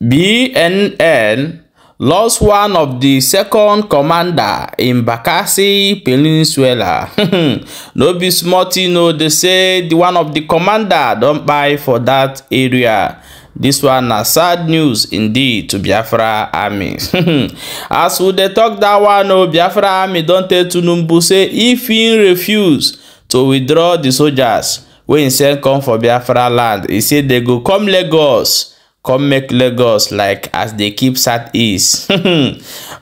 BnL lost one of the second commander in Bakassi Peninsula. No be small thing, no. They say the one of the commander don't buy for that area. This one na sad news indeed to Biafra army. As we dey talk that one, Biafra army don tell Tinubu say if he refuse to withdraw the soldiers wey send come for Biafra land, he say they go come Lagos, come make Lagos like as they keep southeast.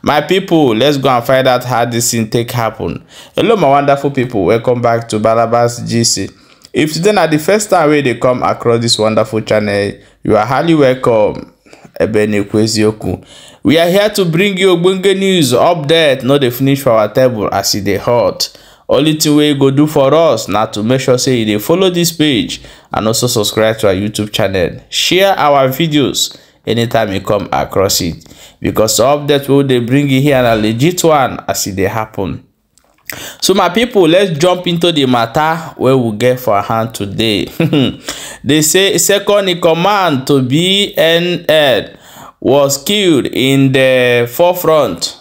My people, let's go and find out how this thing take happen. Hello my wonderful people, welcome back to Balabas GC. If today na the first time wey dey come across this wonderful channel, you are highly welcome. We are here to bring you ogbonge news, update, no dey finish for our table as e dey hot. Only thing wey you go do for us na to make sure say you dey follow this page and also subscribe to our YouTube channel. Share our videos anytime you come across it, because the update wey dey bring you here na legit one as e dey happen. So my people, let's jump into the matter where we get for hand today. They say second in command to BnL was killed in the forefront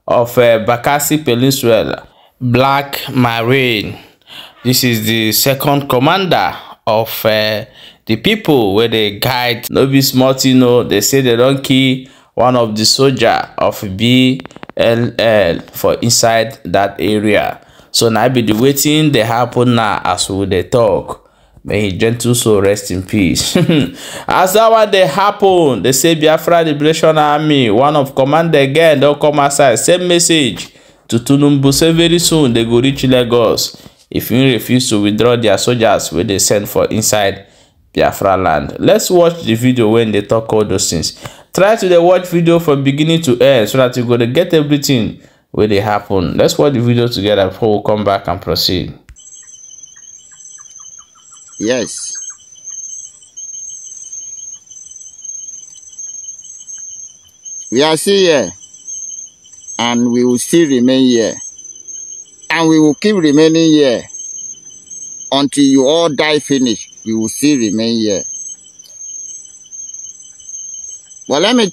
of Bakassi Peninsula, Black Marine. This is the second commander of the people where they guide. No be small thing, no. They say they don't kill one of the soldier of BnL for inside that area. So now be the waiting they happen now as we they talk. May his gentle soul rest in peace. As that one they happen, they say Biafra Liberation Army, one of command again, don't come outside. Same message to Tinubu, say very soon they go reach Lagos if you refuse to withdraw their soldiers where they send for inside Biafra land. Let's watch the video when they talk all those things. Try to watch video from beginning to end so that you go to get everything where they happen. Let's watch the video together before we come back and proceed. Yes. We are still here, and we will still remain here, and we will keep remaining here until you all die finish. We will still remain here. But let me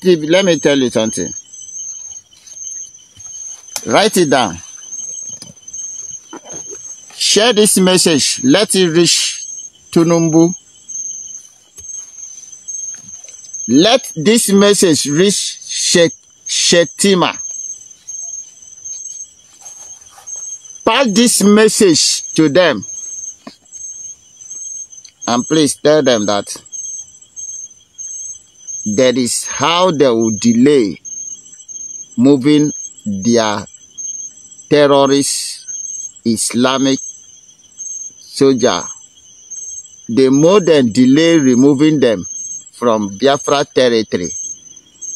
tell you something. Write it down. Share this message. Let it reach Tinubu. Let this message reach Shetima. Pass this message to them. And please tell them that that is how they will delay moving their terrorist Islamic soldier. The more than delay removing them from Biafra territory,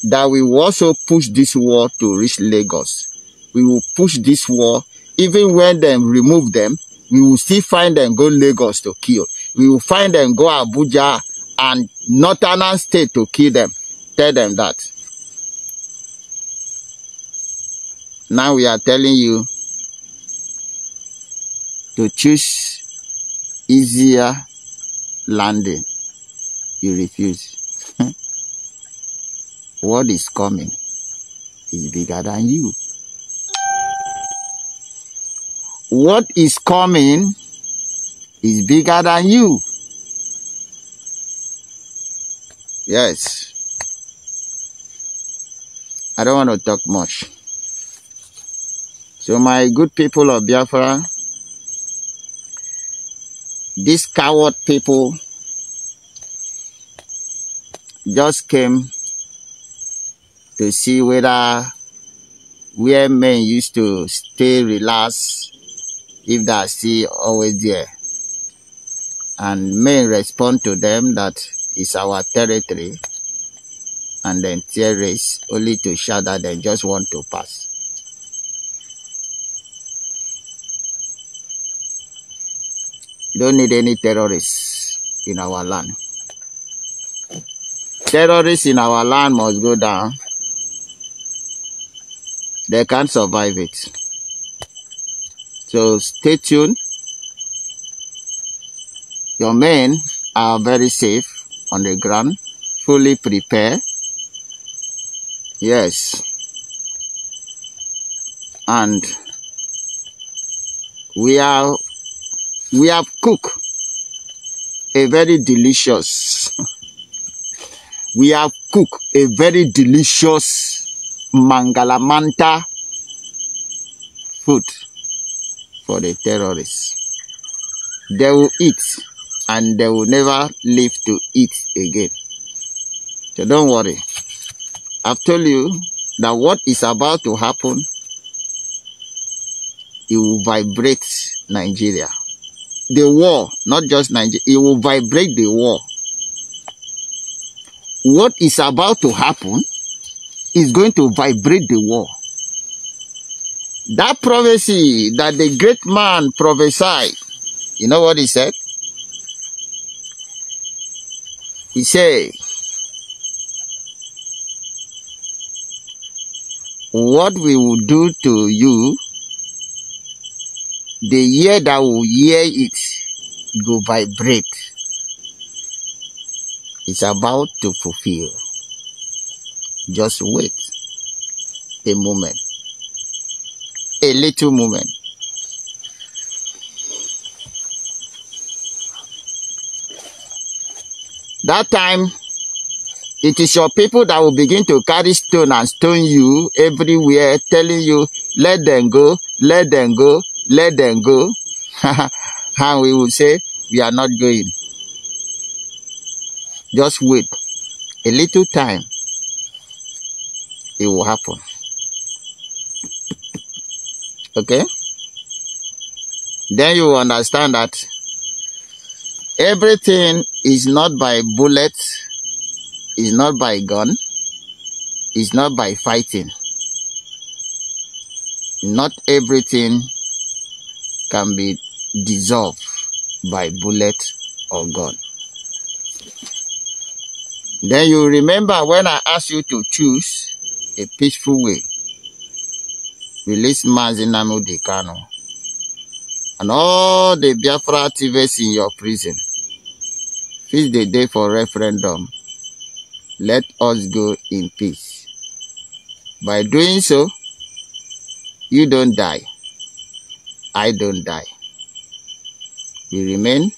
that we will also push this war to reach Lagos. We will push this war. Even when they remove them, we will still find them go Lagos to kill. We will find them go Abuja and northern state to kill them. Tell them that. Now we are telling you to choose easier landing. You refuse. What is coming is bigger than you. What is coming is bigger than you. Yes. I don't want to talk much. So my good people of Biafra, these coward people just came to see whether where men used to stay relaxed, if they are still always there. And men respond to them that it's our territory, and then terrorists only to shout that they just want to pass. Don't need any terrorists in our land. Terrorists in our land must go down. They can't survive it. So stay tuned. Your men are very safe on the ground, fully prepared. Yes. And we have cooked a very delicious we have cooked a very delicious mangalamanta food for the terrorists. They will eat and they will never live to eat again. So don't worry. I've told you that what is about to happen, it will vibrate Nigeria. The war, not just Nigeria, it will vibrate the war. What is about to happen is going to vibrate the war. That prophecy that the great man prophesied, you know what he said? He said, what we will do to you, the year that will hear it will vibrate. It's about to fulfill. Just wait a moment, a little moment. That time, it is your people that will begin to carry stone and stone you everywhere, telling you, let them go, let them go, let them go. And we will say, we are not going. Just wait a little time. It will happen. Okay? Then you will understand that everything is not by bullets, is not by gun, is not by fighting. Not everything can be dissolved by bullet or gun. Then you remember when I asked you to choose a peaceful way. Release Mazi Nnamdi Kanu and all the Biafra activists in your prison. Fix the day for referendum. Let us go in peace. By doing so, you don't die. I don't die. We remain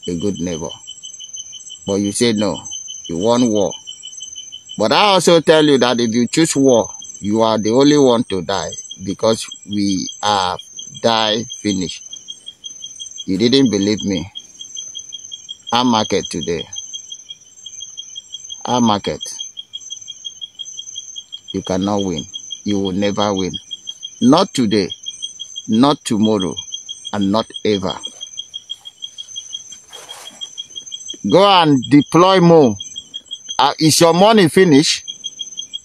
a good neighbor. But you say no. You want war. But I also tell you that if you choose war, you are the only one to die, because we have died finished. You didn't believe me. Our market today. Our market. You cannot win. You will never win. Not today, not tomorrow, and not ever. Go and deploy more. Is your money finished?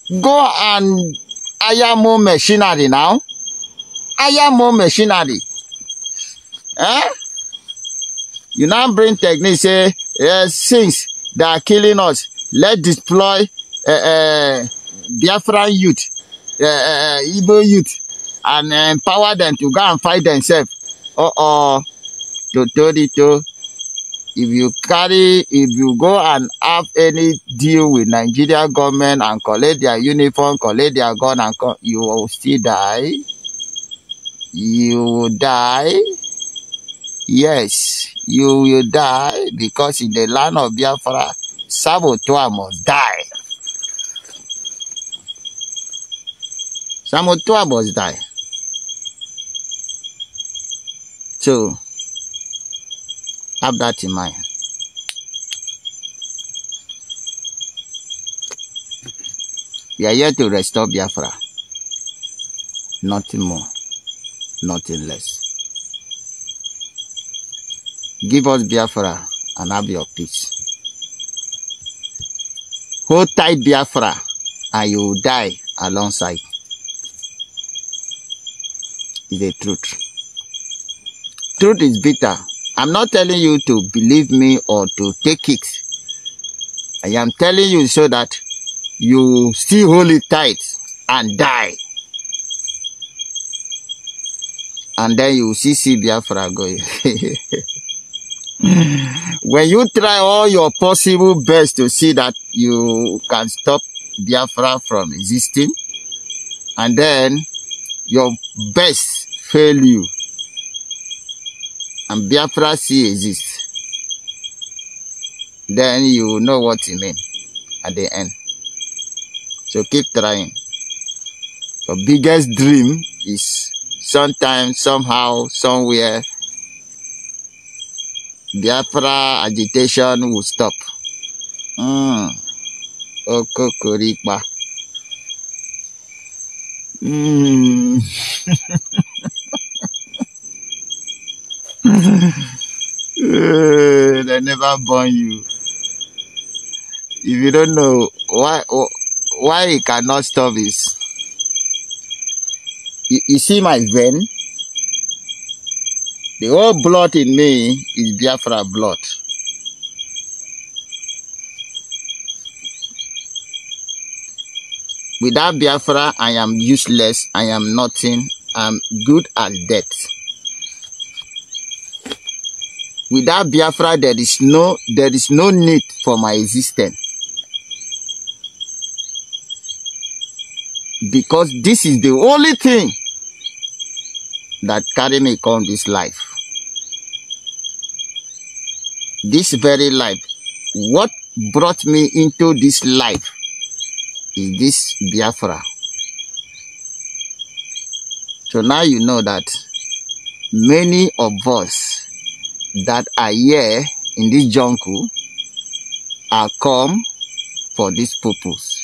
Go and hire more machinery now. Hire more machinery. Eh? You now bring techniques, say, since they are killing us, let's deploy Biafran youth, Igbo youth, and empower them to go and fight themselves. If you go and have any deal with Nigeria government and collect their uniform, collect their gun, and you will still die. You will die. Yes, you will die, because in the land of Biafra, saboteur must die. Saboteur must die. So, have that in mind. We are here to restore Biafra. Nothing more, nothing less. Give us Biafra and have your peace. Hold tight Biafra and you will die alongside. It's the truth. Truth is bitter. I'm not telling you to believe me or to take it. I am telling you so that you still hold it tight and die. And then you will see Biafra going. When you try all your possible best to see that you can stop Biafra from existing, and then your best fail you, and Biafra still exists, then you will know what it means at the end. So keep trying. Your biggest dream is sometime, somehow, somewhere, Biafra agitation will stop. Okokorikpa. They never born you. If you don't know why it cannot stop is, you see my vein? The whole blood in me is Biafra blood. Without Biafra, I am useless. I am nothing. I'm good at death. Without Biafra, there is no need for my existence. Because this is the only thing that carry me come this life. This very life. What brought me into this life is this Biafra. So now you know that many of us that are here in this jungle are come for this purpose.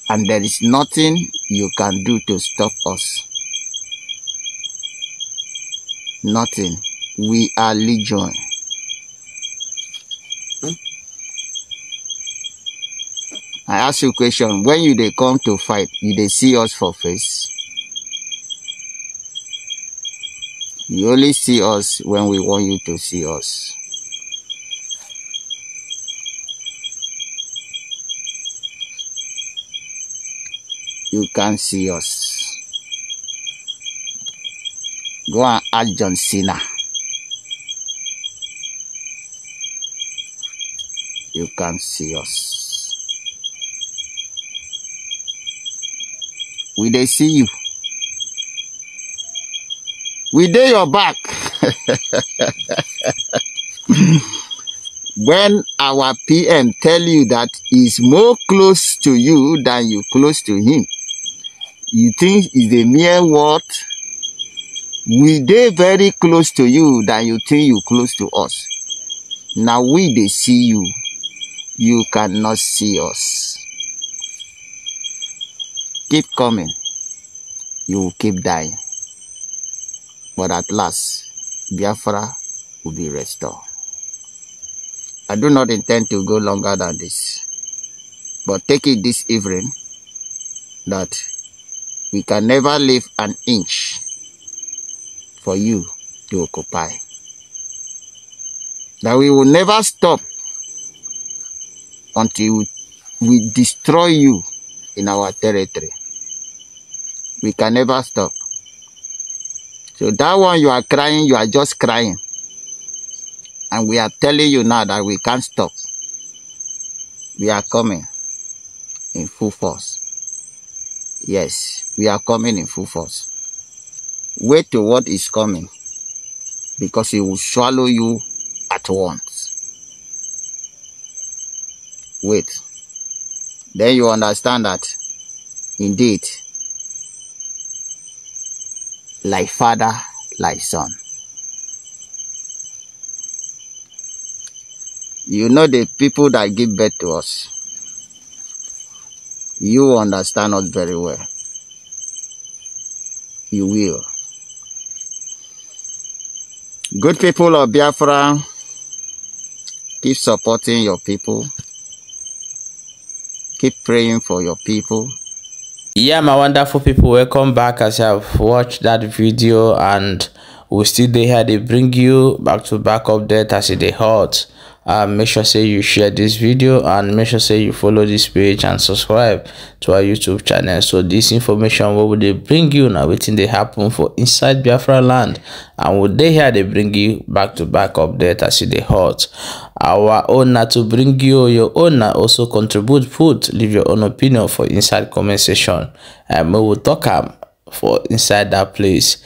And there is nothing you can do to stop us. Nothing. We are legion. I ask you a question. When you they come to fight, you they see us for face? You only see us when we want you to see us. You can't see us. Go and ask John Cena. You can't see us. We they see you. We dey your back. When our PM tell you that he's more close to you than you close to him, you think it's a mere word? We dey very close to you than you think you close to us. Now we dey see you. You cannot see us. Keep coming. You will keep dying. But at last, Biafra will be restored. I do not intend to go longer than this. But take it this evening that we can never leave an inch for you to occupy. That we will never stop until we destroy you in our territory. We can never stop. So that one you are crying, you are just crying. And we are telling you now that we can't stop. We are coming in full force. Yes, we are coming in full force. Wait to what is coming, because it will swallow you at once. Wait. Then you understand that indeed, like father, like son. You know the people that give birth to us. You understand us very well. You will. Good people of Biafra, keep supporting your people. Keep praying for your people. Yeah, my wonderful people, welcome back. As you have watched that video, and we still dey here, they bring you back to back update as it dey hot. make sure say you share this video, and make sure say you follow this page and subscribe to our YouTube channel. So this information what would they bring you now, waiting they happen for inside Biafra land, and would they here they bring you back to back update as they hot. Our owner to bring you your owner also contribute, leave your own opinion for inside comment section, and we will talk for inside that place.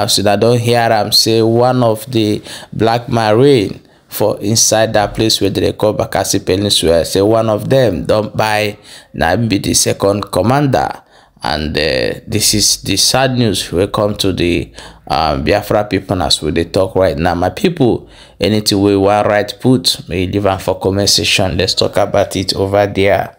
So that don't hear say one of the black marine for inside that place where they call Bakassi Peninsula, say one of them don't buy now be the second commander. And this is the sad news. Welcome to the Biafra people as we they talk right now. My people, anything we want right put, may leave them for comment section. Let's talk about it over there.